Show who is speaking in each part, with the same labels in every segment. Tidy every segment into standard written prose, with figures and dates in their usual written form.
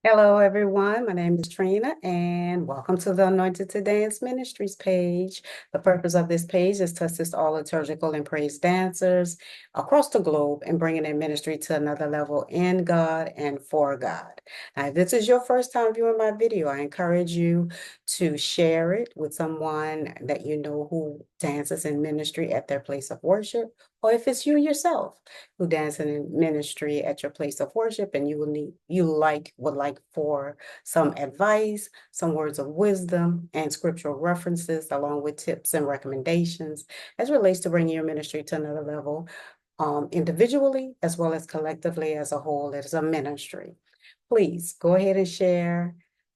Speaker 1: Hello, everyone. My name is Trina, and welcome to the Anointed to Dance Ministries page. The purpose of this page is to assist all liturgical and praise dancers across the globe in bringing their ministry to another level in God and for God. Now, if this is your first time viewing my video, I encourage you to share it with someone that you know who dances in ministry at their place of worship, or if it's you yourself who dance in ministry at your place of worship and would like for some advice, some words of wisdom, and scriptural references, along with tips and recommendations as relates to bringing your ministry to another level, individually as well as collectively as a whole as a ministry. Please go ahead and share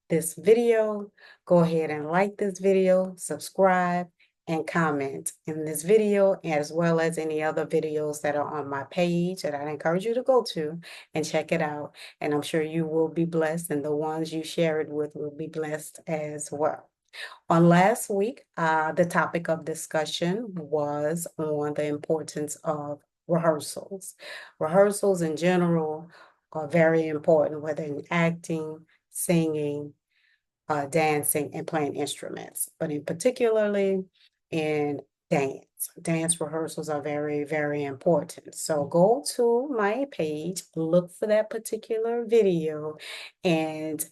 Speaker 1: this video. Go ahead and like this video, subscribe, and comment in this video, as well as any other videos that are on my page that I encourage you to go to and check it out. And I'm sure you will be blessed, and the ones you share it with will be blessed as well. On last week, the topic of discussion was on the importance of rehearsals. Rehearsals in general are very important, whether in acting, singing, dancing, and playing instruments, but in particularly in dance. Dance rehearsals are very, very important. So go to my page, look for that particular video, and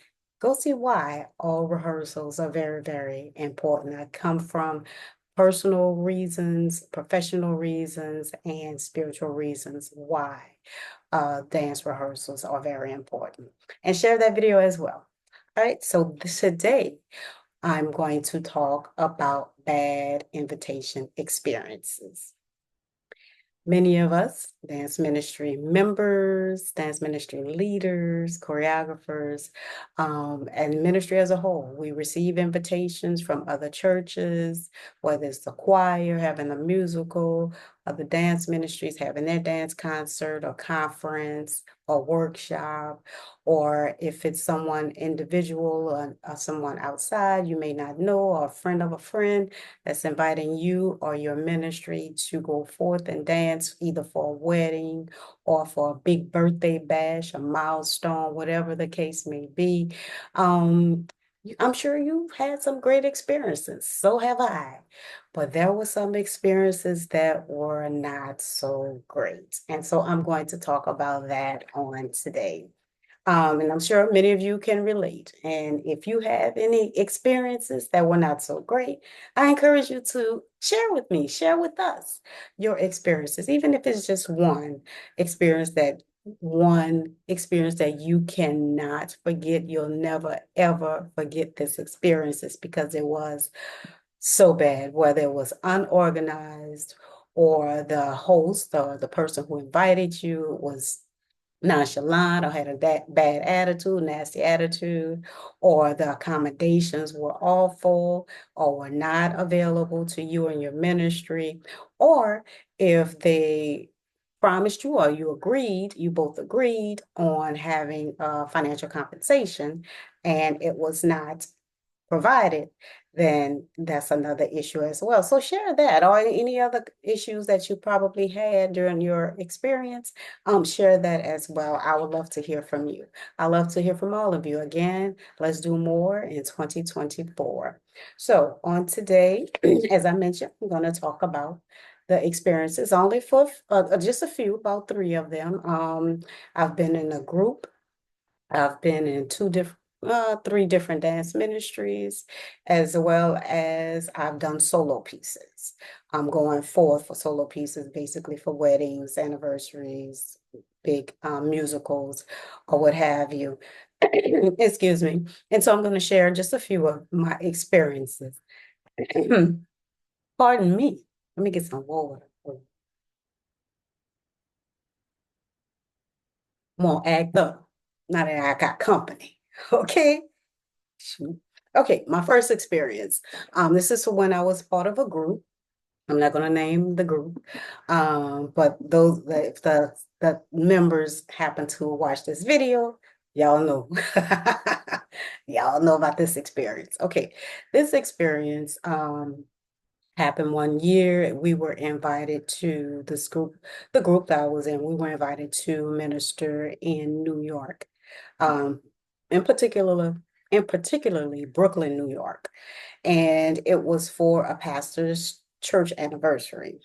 Speaker 1: go see why all rehearsals are very, very important. I come from personal reasons, professional reasons, and spiritual reasons why dance rehearsals are very important. And share that video as well. All right, so today I'm going to talk about bad invitation experiences. Many of us, dance ministry members, dance ministry leaders, choreographers, and ministry as a whole, we receive invitations from other churches, whether it's the choir having a musical, other dance ministries having their dance concert or conference or workshop, or if it's someone individual or someone outside you may not know, or a friend of a friend that's inviting you or your ministry to go forth and dance either for a wedding or for a big birthday bash, a milestone, whatever the case may be. I'm sure you've had some great experiences. So have I. But there were some experiences that were not so great. And so I'm going to talk about that on today. And I'm sure many of you can relate. And if you have any experiences that were not so great, I encourage you to share with me, share with us your experiences, even if it's just one experience that you cannot forget. You'll never, ever forget this experiences because it was so bad, whether it was unorganized or the host or the person who invited you was nonchalant or had a bad attitude, nasty attitude, or the accommodations were awful or were not available to you and your ministry, or if they promised you or you both agreed on having financial compensation and it was not provided, then that's another issue as well. So share that or any other issues that you probably had during your experience. Share that as well. I would love to hear from you. I love to hear from all of you. Again, let's do more in 2024. So on today, as I mentioned, I'm going to talk about the experiences only for just a few, about three of them. I've been in a group. I've been in three different dance ministries, as well as I've done solo pieces. I'm going forth for solo pieces, basically for weddings, anniversaries, big musicals, or what have you. Excuse me. And so I'm going to share just a few of my experiences. Pardon me. Let me get some water. I'm gonna act up. Now that I got company. Okay. Shoot. Okay, my first experience. This is when I was part of a group. I'm not going to name the group, but if the members happen to watch this video, y'all know, y'all know about this experience. Okay, this experience happened one year. We were invited to the group that I was in. We were invited to minister in New York. Um, in particular, in particularly Brooklyn, New York. And it was for a pastor's church anniversary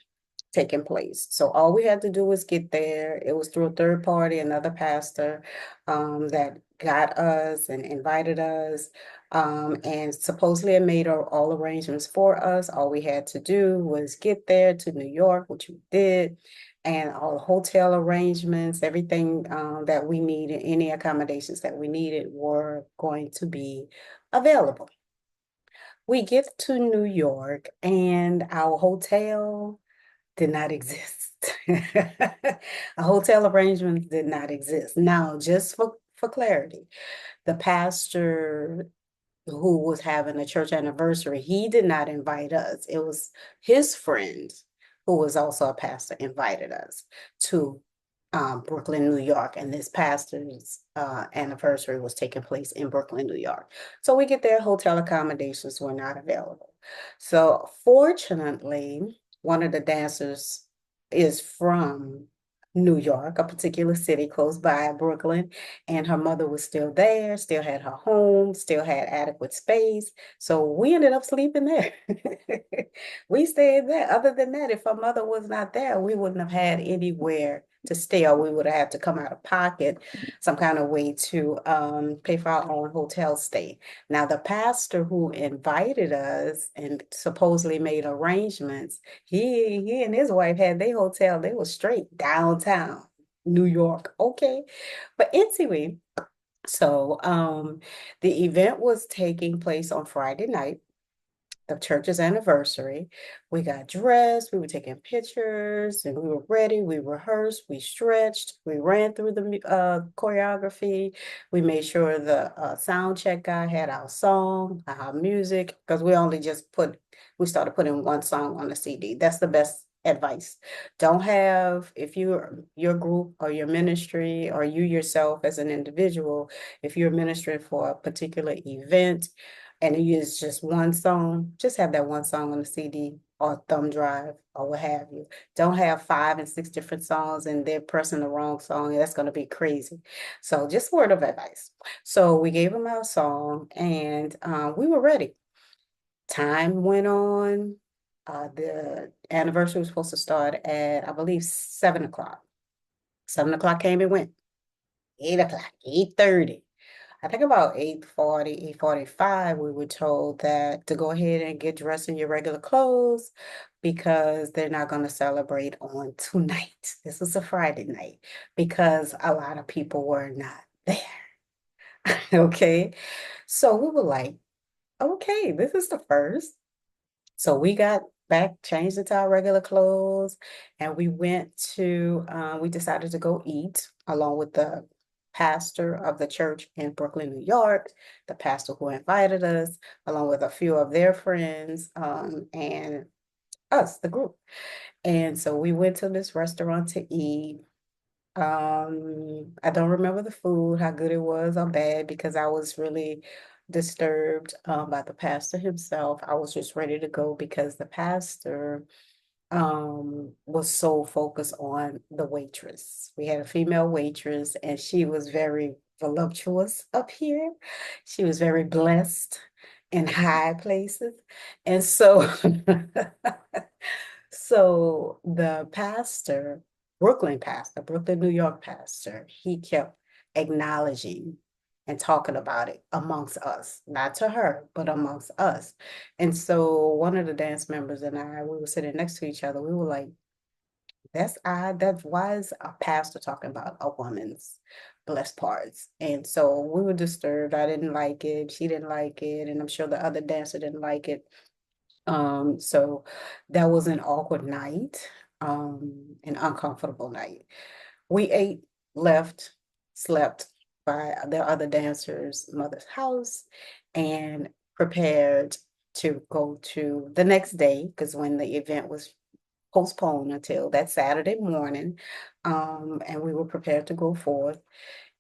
Speaker 1: taking place. So all we had to do was get there. It was through a third party, another pastor that got us and invited us. And supposedly it made all arrangements for us. All we had to do was get there to New York, which we did, and all the hotel arrangements, everything that we needed, any accommodations that we needed were going to be available. We get to New York and our hotel did not exist. A hotel arrangement did not exist. Now, just for clarity, the pastor who was having a church anniversary, he did not invite us. It was his friend, who was also a pastor, invited us to Brooklyn, New York. And this pastor's anniversary was taking place in Brooklyn, New York. So we get there, hotel accommodations were not available. So fortunately, one of the dancers is from New York, a particular city close by Brooklyn, and her mother was still there, still had her home, still had adequate space. So we ended up sleeping there. We stayed there. Other than that, if her mother was not there, we wouldn't have had anywhere to stay, or we would have had to come out of pocket some kind of way to pay for our own hotel stay. Now, the pastor who invited us and supposedly made arrangements, he and his wife had their hotel. They were straight downtown New York. Okay. But anyway, so the event was taking place on Friday night, the church's anniversary. We got dressed, we were taking pictures, and we were ready. We rehearsed, we stretched, we ran through the choreography. We made sure the sound check guy had our song, our music, because we started putting one song on the CD. That's the best advice. Don't have, if your group or your ministry or you yourself as an individual, if you're ministering for a particular event, and you use just one song, just have that one song on the CD or thumb drive or what have you. Don't have 5 and 6 different songs and they're pressing the wrong song. That's going to be crazy. So just word of advice. So we gave them our song and we were ready. Time went on. The anniversary was supposed to start at, I believe, 7 o'clock. 7 o'clock came and went. 8 o'clock, 8:30. I think about 8:40, 8:45, we were told that to go ahead and get dressed in your regular clothes because they're not going to celebrate on tonight. This was a Friday night because a lot of people were not there. Okay. So we were like, okay, this is the first. So we got back, changed into our regular clothes, and we decided to go eat along with the pastor of the church in Brooklyn, New York, the pastor who invited us, along with a few of their friends, and us, the group. And so we went to this restaurant to eat. I don't remember the food, how good it was or bad, because I was really disturbed by the pastor himself. I was just ready to go because the pastor was so focused on the waitress. We had a female waitress and she was very voluptuous up here. She was very blessed in high places. And so so the pastor, Brooklyn pastor, Brooklyn, New York pastor, he kept acknowledging and talking about it amongst us, not to her, but amongst us. And so one of the dance members and I, we were sitting next to each other. We were like, that's odd. That's why is a pastor talking about a woman's blessed parts? And so we were disturbed. I didn't like it. She didn't like it. And I'm sure the other dancer didn't like it. So that was an awkward night, an uncomfortable night. We ate, left, slept by the other dancers' mother's house, and prepared to go to the next day because when the event was postponed until that Saturday morning, and we were prepared to go forth,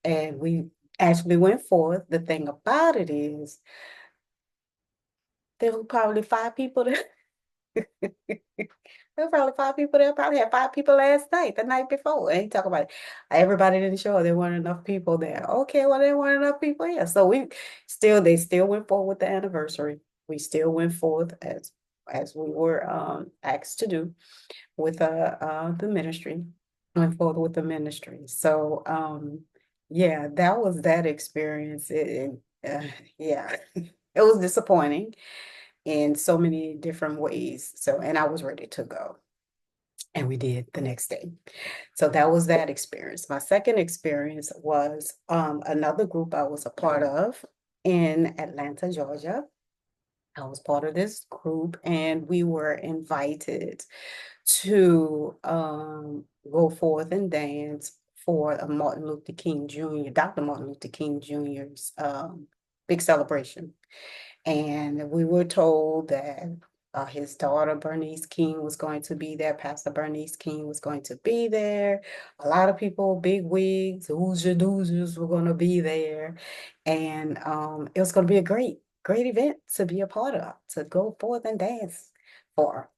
Speaker 1: and we actually went forth. The thing about it is, there were probably 5 people there. There There were probably 5 people there. Probably had 5 people last night, the night before. And he talk about it. Everybody didn't show. There weren't enough people there. Okay, well, there weren't enough people here. So they still went forward with the anniversary. We still went forth as we were asked to do with the ministry. Went forward with the ministry. So yeah, that was that experience. Yeah, it was disappointing in so many different ways. So, and I was ready to go. And we did the next day. So that was that experience. My second experience was another group I was a part of in Atlanta, Georgia. I was part of this group and we were invited to go forth and dance for a Martin Luther King Jr., Dr. Martin Luther King Jr.'s big celebration. And we were told that his daughter, Bernice King, was going to be there. Pastor Bernice King was going to be there. A lot of people, big wigs, Hoosier Doozers were going to be there. And it was going to be a great event to be a part of, to go forth and dance for.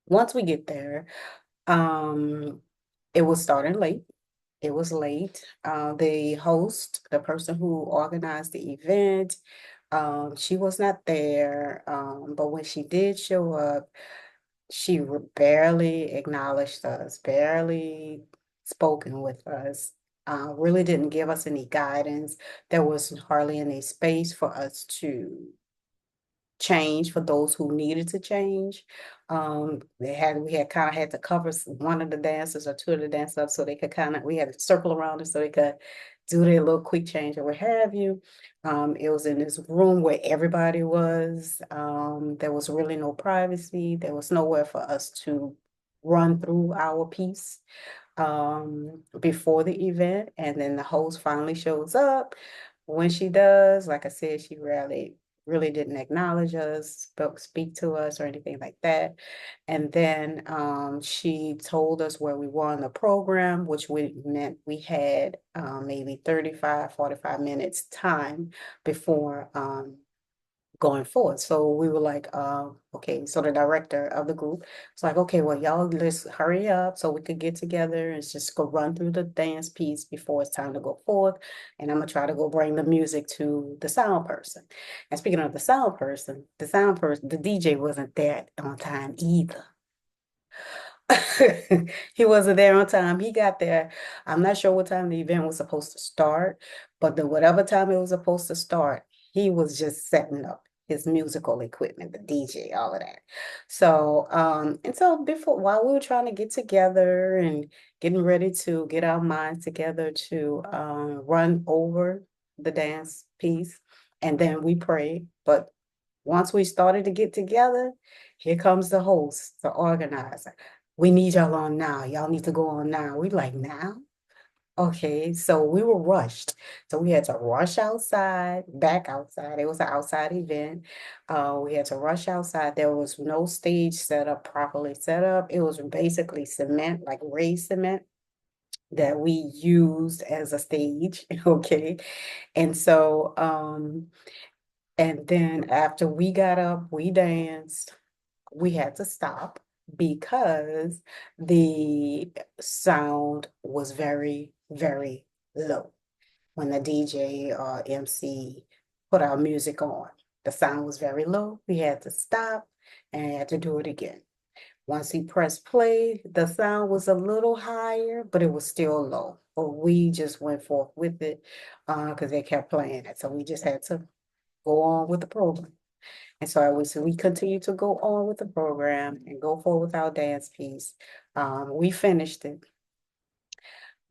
Speaker 1: Once we get there, um, it was starting late. It was late. The host, the person who organized the event, she was not there. But when she did show up, she barely acknowledged us, barely spoken with us, really didn't give us any guidance. There was hardly any space for us to change for those who needed to change. We had kind of had to cover one of the dancers or two of the dancers up so they could we had to circle around it so they could do their little quick change or what have you. It was in this room where everybody was. There was really no privacy. There was nowhere for us to run through our piece before the event. And then the host finally shows up. When she does, like I said, she really didn't acknowledge us, speak to us or anything like that. And then she told us where we were on the program, which meant we had maybe 35, 45 minutes time before going forward. So we were like, okay, so the director of the group was like, okay, well, y'all, let's hurry up so we could get together and just go run through the dance piece before it's time to go forth. And I'm gonna try to go bring the music to the sound person. And speaking of the sound person, the DJ wasn't there on time either. He wasn't there on time. He got there. I'm not sure what time the event was supposed to start, but whatever time it was supposed to start, he was just setting up his musical equipment, the DJ, all of that. So, and so while we were trying to get together and getting ready to get our minds together to run over the dance piece, and then we prayed. But once we started to get together, here comes the host, the organizer. We need y'all on now. Y'all need to go on now. We like now? Okay, so we were rushed. So we had to rush outside, back outside. It was an outside event. We had to rush outside. There was no stage set up, properly set up. It was basically cement, like raised cement that we used as a stage. Okay. And so and then after we got up, we danced, we had to stop because the sound was very, very low. When the DJ or MC put our music on, the sound was very low. We had to stop and had to do it again. Once he pressed play, the sound was a little higher, but it was still low. But we just went forth with it because they kept playing it. So we just had to go on with the program. And so we continue to go on with the program and go forward with our dance piece. We finished it,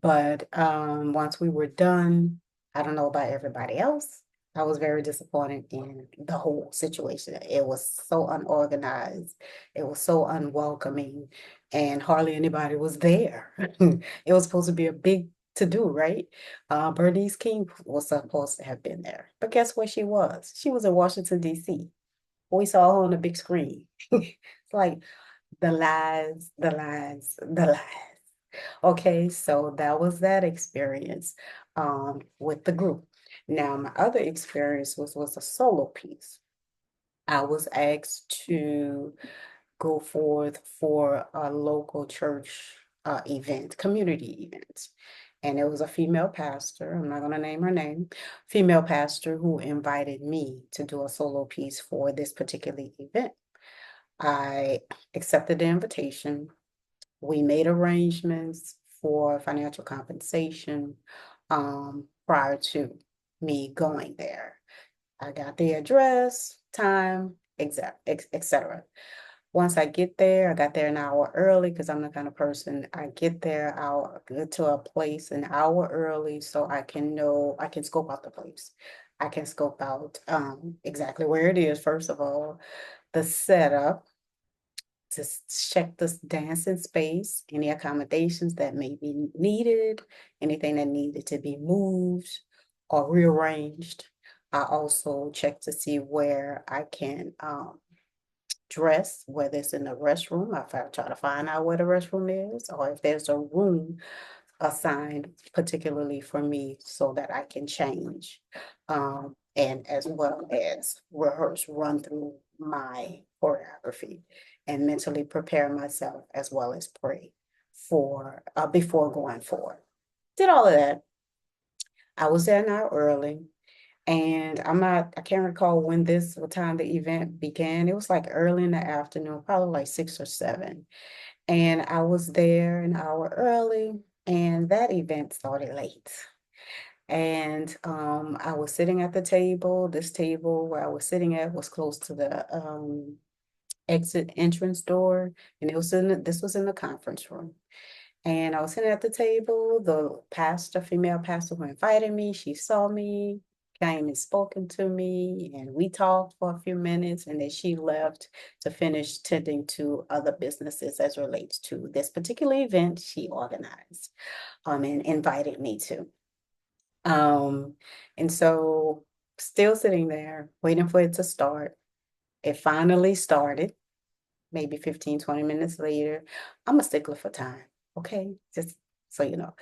Speaker 1: but once we were done, I don't know about everybody else. I was very disappointed in the whole situation. It was so unorganized. It was so unwelcoming, and hardly anybody was there. It was supposed to be a big to do, right? Bernice King was supposed to have been there, but guess where she was? She was in Washington, D.C. We saw her on the big screen. It's like the lies, the lies, the lies. Okay, so that was that experience with the group. Now, my other experience was a solo piece. I was asked to go forth for a local church event, community event. And it was a female pastor, I'm not gonna name her name, female pastor who invited me to do a solo piece for this particular event. I accepted the invitation. We made arrangements for financial compensation prior to me going there. I got the address, time, etc. Once I get there, I got there an hour early because I'm the kind of person I get to a place an hour early so I can scope out the place. I can scope out exactly where it is, first of all, the setup, just check this dancing space, any accommodations that may be needed, anything that needed to be moved or rearranged. I also check to see where I can dress, whether it's in the restroom. I try to find out where the restroom is, or if there's a room assigned particularly for me so that I can change. And as well as rehearse, run through my choreography and mentally prepare myself as well as pray for before going forward. Did all of that. I was there an hour early. And I can't recall what time the event began. It was like early in the afternoon, probably like 6 or 7. And I was there an hour early, and that event started late. And I was sitting at the table. This table where I was sitting at was close to the exit entrance door, and this was in the conference room. And I was sitting at the table. The female pastor who invited me, she saw me, came and spoken to me, and we talked for a few minutes, and then she left to finish tending to other businesses as relates to this particular event she organized and invited me to. And so still sitting there, waiting for it to start. It finally started, maybe 15, 20 minutes later. I'm a stickler for time, okay? Just so you know.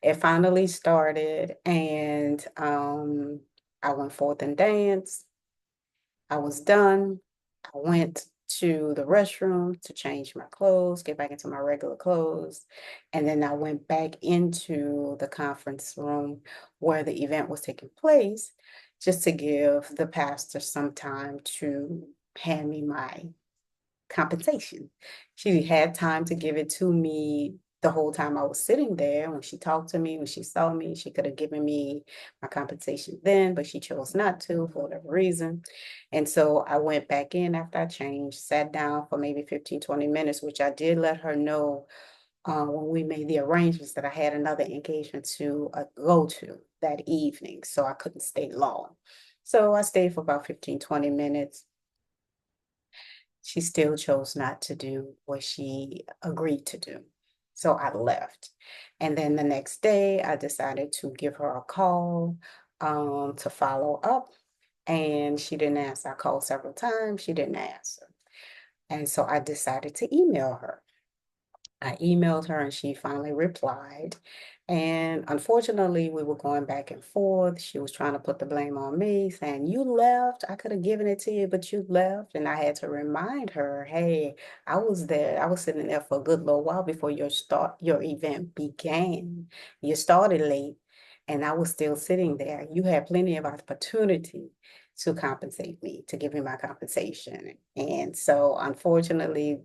Speaker 1: It finally started, and I went forth and danced. I was done. I went to the restroom to change my clothes, get back into my regular clothes. And then I went back into the conference room where the event was taking place just to give the pastor some time to hand me my compensation. She had time to give it to me the whole time I was sitting there. When she talked to me, when she saw me, she could have given me my compensation then, but she chose not to for whatever reason. And so I went back in after I changed, sat down for maybe 15, 20 minutes, which I did let her know when we made the arrangements that I had another engagement to go to that evening. So I couldn't stay long. So I stayed for about 15, 20 minutes. She still chose not to do what she agreed to do. So I left. And then the next day, I decided to give her a call to follow up. And she didn't answer. I called several times. She didn't answer. And so I decided to email her. I emailed her and she finally replied. And unfortunately, we were going back and forth. She was trying to put the blame on me, saying, "You left. I could have given it to you, but you left." And I had to remind her, "Hey, I was there. I was sitting there for a good little while before your event began. You started late, and I was still sitting there. You had plenty of opportunity to compensate me, to give me my compensation." And so unfortunately,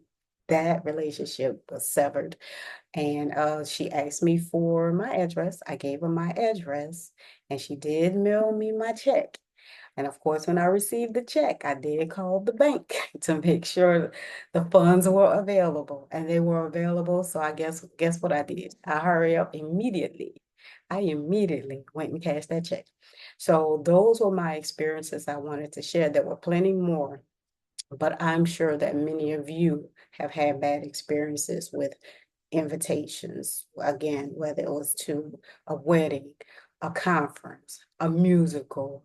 Speaker 1: that relationship was severed. And she asked me for my address. I gave her my address, and she did mail me my check. And of course, when I received the check, I did call the bank to make sure the funds were available, and they were available. So I guess what I did? I hurry up immediately. I immediately went and cashed that check. So those were my experiences I wanted to share. There were plenty more, but I'm sure that many of you have had bad experiences with invitations. Again, whether it was to a wedding, a conference, a musical,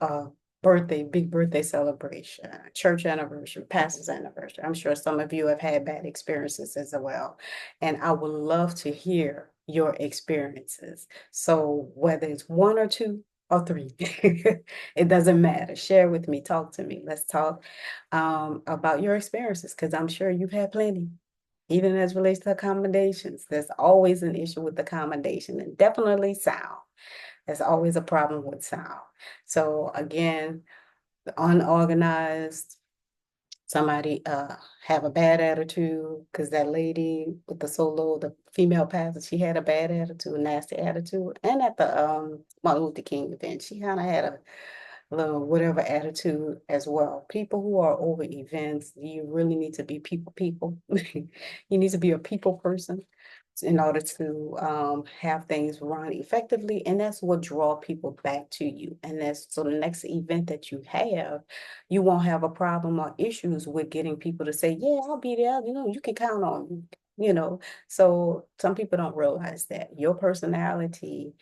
Speaker 1: a big birthday celebration, a church anniversary, pastor's anniversary. I'm sure some of you have had bad experiences as well. And I would love to hear your experiences. So whether it's one or two, or three. It doesn't matter. Share with me, talk to me. Let's talk about your experiences because I'm sure you've had plenty. Even as relates to accommodations, there's always an issue with accommodation and definitely sound. There's always a problem with sound. So again, unorganized, somebody have a bad attitude because that lady with the solo, the female pastor, she had a bad attitude, nasty attitude. And at the Martin Luther King event, she kind of had a little whatever attitude as well. People who are over events, you really need to be people. You need to be a people person in order to have things run effectively. And that's what draw people back to you. And that's so the next event that you have, you won't have a problem or issues with getting people to say, yeah, I'll be there. You know, you can count on me. You know, so some people don't realize that your personality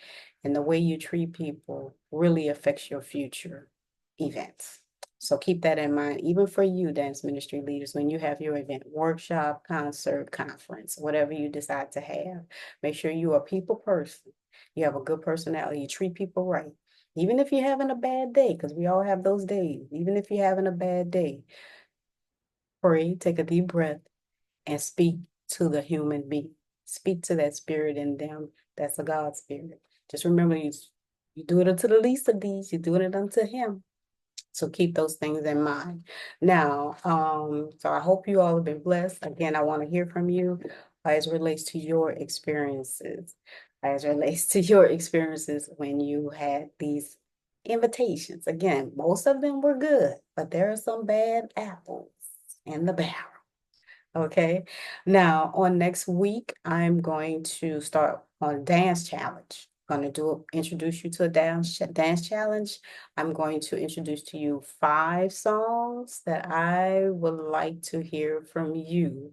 Speaker 1: and the way you treat people really affects your future events. So keep that in mind, even for you, dance ministry leaders, when you have your event, workshop, concert, conference, whatever you decide to have, make sure you are a people person. You have a good personality. You treat people right. Even if you're having a bad day, because we all have those days, even if you're having a bad day, pray, take a deep breath, and speak to the human being. Speak to that spirit in them. That's a God spirit. Just remember, you do it unto the least of these, you're doing it unto Him. So keep those things in mind. Now, so I hope you all have been blessed. Again, I want to hear from you as it relates to your experiences, as it relates to your experiences when you had these invitations. Again, most of them were good, but there are some bad apples in the barrel. Okay. Now, on next week, I'm going to start on dance challenge. Going to introduce you to a dance challenge. I'm going to introduce to you 5 songs that I would like to hear from you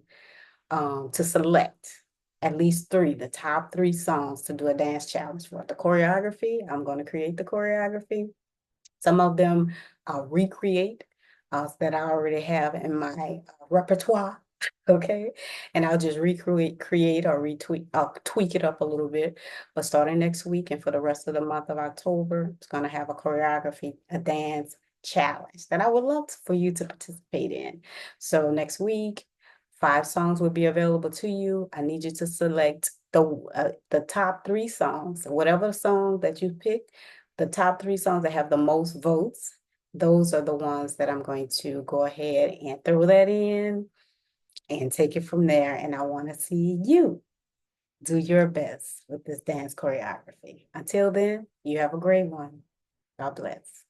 Speaker 1: to select at least 3, the top 3 songs to do a dance challenge for. The choreography, I'm going to create the choreography. Some of them I'll recreate that I already have in my repertoire. Okay. And I'll just create or retweak, I'll tweak it up a little bit. But starting next week and for the rest of the month of October, it's going to have a choreography, a dance challenge that I would love for you to participate in. So next week, 5 songs will be available to you. I need you to select the top 3 songs, whatever song that you pick, the top 3 songs that have the most votes. Those are the ones that I'm going to go ahead and throw that in and take it from there. And I want to see you do your best with this dance choreography. Until then, you have a great one. God bless.